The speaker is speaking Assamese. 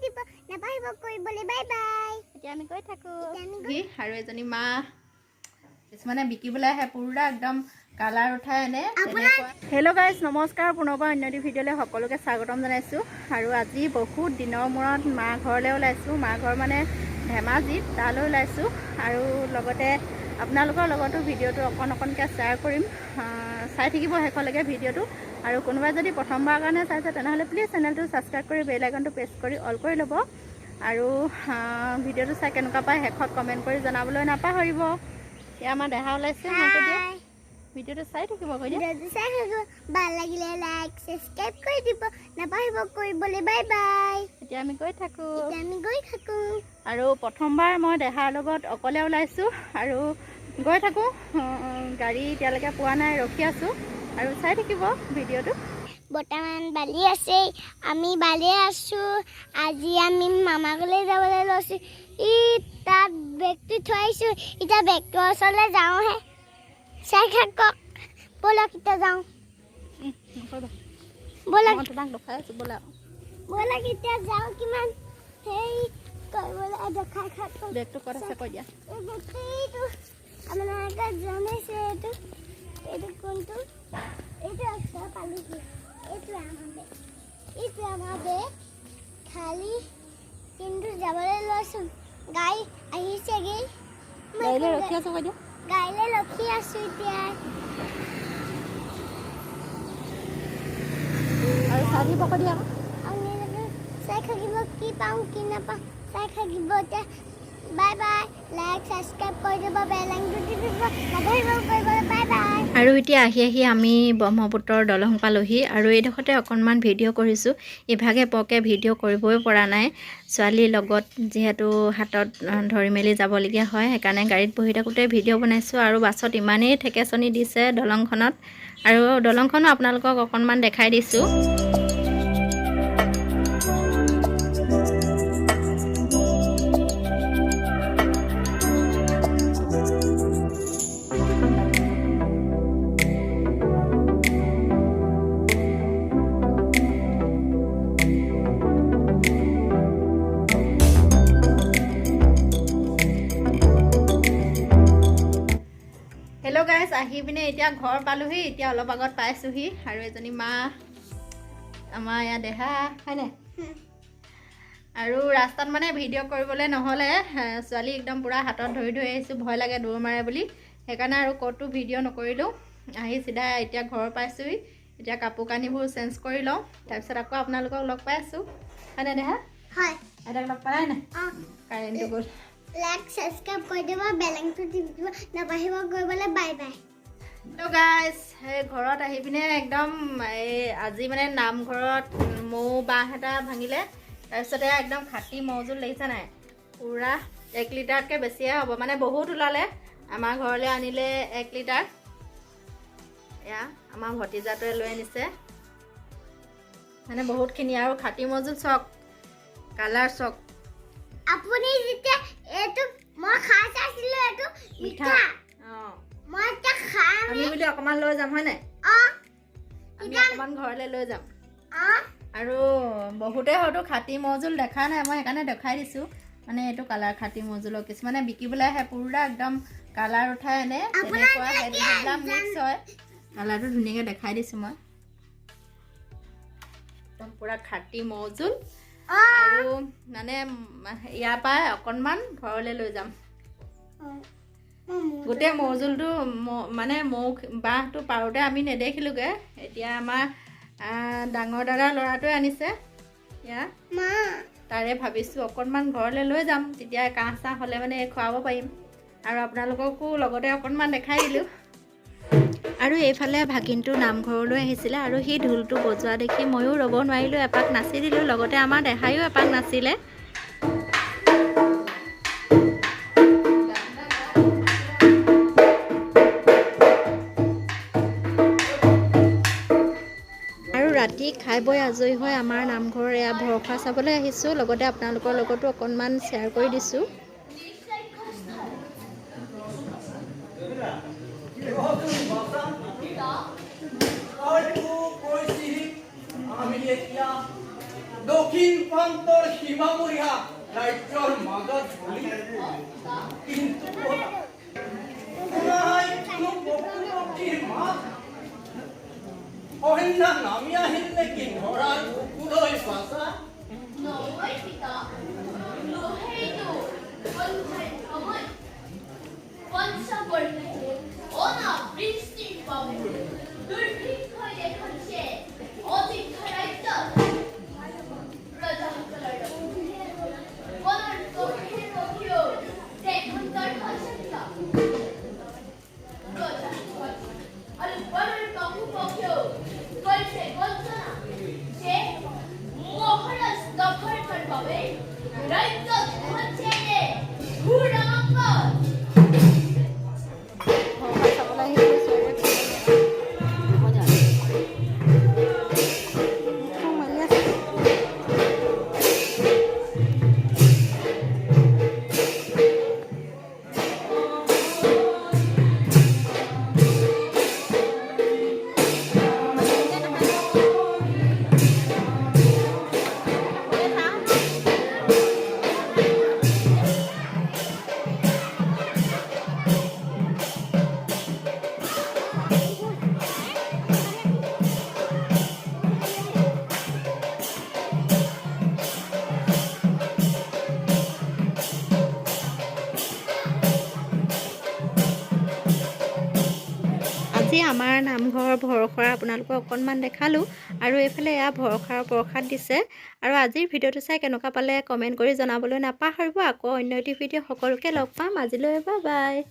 দিব নাপাহিব কৰিবলৈ বাই বাই এতিয়া আমি গৈ থাকো আৰু এজনী মা কিছুমানে বিকিবলৈ আহে পুৰা একদম কালাৰ উঠাই আনে হেল্ল' গাইজ নমস্কাৰ পুনৰবাৰ অন্য এটি ভিডিঅ'লৈ সকলোকে স্বাগতম জনাইছোঁ আৰু আজি বহুত দিনৰ মূৰত মা ঘৰলৈ ওলাইছোঁ মা ঘৰ মানে ধেমাজিত তালৈ ওলাইছোঁ আৰু লগতে আপোনালোকৰ লগতো ভিডিঅ'টো অকণকৈ শ্বেয়াৰ কৰিম চাই থাকিব শেষলৈকে ভিডিঅ'টো আৰু কোনোবাই যদি প্ৰথমবাৰৰ কাৰণে চাইছে তেনেহ'লে প্লিজ চেনেলটো ছাবস্ক্ৰাইব কৰি বেল আইকনটো প্ৰেছ কৰি অল কৰি ল'ব আৰু ভিডিঅ'টো চাই কেনেকুৱা পায় শেষত কমেণ্ট কৰি জনাবলৈ নাপাহৰিব এতিয়া আমাৰ দেহা ওলাইছে ভিডিঅ'টো চাই থাকিব ভাল লাগিলে লাইক সাবস্ক্ৰাইব কৰি দিব নাপাহিব কৰিবলৈ বাই বাই এতিয়া আমি গৈ থাকো আৰু প্ৰথমবাৰ মই দেহাৰ লগত অকলে ওলাইছোঁ আৰু গৈ থাকোঁ গাড়ী এতিয়ালৈকে পোৱা নাই ৰখি আছোঁ আৰু চাই থাকিব ভিডিঅ'টো বৰ্তমান বালি আছে আমি বালি আছোঁ আজি আমি মামা ঘৰলৈ যাবলৈ লৈছোঁ তাত বেগটো থৈছোঁ এতিয়া বেগটোৰ ওচৰলৈ যাওঁহে চাই থাকক ব'লক এতিয়া যাওঁ ব'লক এতিয়া যাওঁ কিমান সেই কৰিবলৈ দেখাই থাকক বেগটো ক'ত আছে কৈ দিয়া আপোনালোকে জনাইছে এইটো কোনটো এইটো আছে পালিছি এইটো আমাৰ বেগ খালি কিন্তু যাবলৈ লৈছোঁ গাড়ী আহিছেগৈ গাড়ীলৈ ৰখি আছোঁ কৈ দিয়া গাড়ীলৈ ৰখি আছোঁ এতিয়া আৰু চাই দিব কৈ দিয়া আপোনালোকে চাই থাকিব কি পাওঁ কি নাপাওঁ চাই থাকিব এতিয়া বাই বাই লাইক সাবস্ক্ৰাইব কৰি দিব বেল আইকনটো টিপিব নাপাহৰিব কৰিবলৈ বাই বাই আৰু এতিয়া আহি আমি ব্ৰহ্মপুত্ৰৰ দলং পালোহি আৰু এইডোখৰতে অকণমান ভিডিঅ' কৰিছোঁ ইভাগে পকে ভিডিঅ' কৰিবই পৰা নাই ছোৱালীৰ লগত যিহেতু হাতত ধৰি মেলি যাবলগীয়া হয় সেইকাৰণে গাড়ীত বহি থাকোঁতে ভিডিঅ' বনাইছোঁ আৰু বাছত ইমানেই ঠেকেচনি দিছে দলংখনত আৰু দলংখনো আপোনালোকক অকণমান দেখাই দিছোঁ হেল্ল' গাইজ আহি পিনে এতিয়া ঘৰ পালোহি এতিয়া অলপ আগত পাইছোঁহি আৰু এজনী মা আমাৰ ইয়াত দেহা হয়নে আৰু ৰাস্তাত মানে ভিডিঅ' কৰিবলৈ নহ'লে ছোৱালী একদম পূৰা হাতত ধৰি আহিছোঁ ভয় লাগে দৌৰ মাৰে বুলি সেইকাৰণে আৰু ক'তো ভিডিঅ' নকৰিলোঁ আহি চিধা এতিয়া ঘৰ পাইছোঁহি এতিয়া কাপোৰ কানিবোৰ চেঞ্জ কৰি লওঁ তাৰপিছত আকৌ আপোনালোকক লগ পাই আছোঁ হয়নে দেহা হয় এতিয়া লগ পাই নাই কাৰেণ্টটো গ'ল লাইক সাবস্ক্ৰাইব কৰি দিব বেল আইকনটো টিপিব নাপাহৰিব কৰিবলৈ বাই বাই তো গাইজ সেই ঘৰত আহি পিনে একদম এই আজি মানে নামঘৰত মৌ বাঁহ এটা ভাঙিলে তাৰপিছতে একদম খাটি মৌজোল লাগিছে নাই পূৰা 1 লিটাৰতকৈ বেছিয়ে হ'ব মানে বহুত ওলালে আমাৰ ঘৰলৈ আনিলে 1 লিটাৰ এয়া আমাৰ ভতিজাটোৱে লৈ আনিছে মানে বহুতখিনি আৰু খাটি মৌজোল চক কালাৰ চক আপুনি যেতিয়া এইটো মই খাই চাইছিলোঁ এইটো মিঠা মই এতিয়া খাই আমি বুলি অকণমান লৈ যাম হয় নাই আমি অকণমান ঘৰলৈ লৈ যাম আৰু বহুতে হয়তো খাটি মৌজোল দেখা নাই মই সেইকাৰণে দেখাই দিছোঁ মানে এইটো কালাৰ খাটি মৌজোলৰ কিছুমানে বিকিবলৈ আহে পুৰা একদম কালাৰ উঠাই আনে তেনেকুৱা সেইবিলাক মিক্স হয় কালাৰটো ধুনীয়াকৈ দেখাই দিছোঁ মই একদম পূৰা খাটি মৌজোল আৰু মানে ইয়াৰ পৰা অকণমান ঘৰলৈ লৈ যাম গোটেই মৌজোলটো মানে মৌ বাঁহটো পাৰোঁতে আমি নেদেখিলোঁগৈ এতিয়া আমাৰ ডাঙৰ দাদাৰ ল'ৰাটোৱে আনিছে ইয়াৰ তাৰে ভাবিছোঁ অকণমান ঘৰলৈ লৈ যাম তেতিয়া কাহ চাহ হ'লে মানে খুৱাব পাৰিম আৰু আপোনালোককো লগতে অকণমান দেখাই দিলোঁ আৰু এইফালে ভাগিনটো নামঘৰলৈ আহিছিলে আৰু সি ঢোলটো বজোৱা দেখি ময়ো ৰ'ব নোৱাৰিলোঁ এপাক নাচি দিলোঁ লগতে আমাৰ দেহায়ো এপাক নাচিলে আৰু ৰাতি খাই বৈ আজৰি হৈ আমাৰ নামঘৰ এয়া ভৰসা চাবলৈ আহিছোঁ লগতে আপোনালোকৰ লগতো অকণমান শ্বেয়াৰ কৰি দিছোঁ দক্ষিণ প্ৰান্তৰ সীমামূৰীয়া ৰাজ্যৰ মাজত বলি কিন্তু নাই কোনো পশুপক্ষীৰ মাত অহিন্দা নামি আহিল নেকি ধৰাৰ কুকুৰৈ পাছা নহয় পিতা লোহেইটো অন্ধাই সময় পঞ্চবৰ্ণে অনাবৃষ্টিৰ বাবে দুৰ্ভিক্ষই দেখিছে অতীত ৰাজ্যত প্ৰজাসকলৰ বনৰ গভীৰ ৰখিও দেশৰ সচেতন প্ৰজাসকল আৰু বনৰ পশুপক্ষীও কৈছে গঞ্জনা যে মহাৰাজ দখলৰ বাবে ৰাজ্যত হৈছে ঘূৰ্ণাংক আজি আমাৰ নামঘৰৰ ভৰসৰা আপোনালোকক অকণমান দেখালোঁ আৰু এইফালে এয়া ভৰসৰাৰ প্ৰসাদ দিছে আৰু আজিৰ ভিডিঅ'টো চাই কেনেকুৱা পালে কমেণ্ট কৰি জনাবলৈ নাপাহৰিব। আকৌ অন্য এটি ভিডিঅ' সকলোকে লগ পাম। আজিলৈ বাই বাই।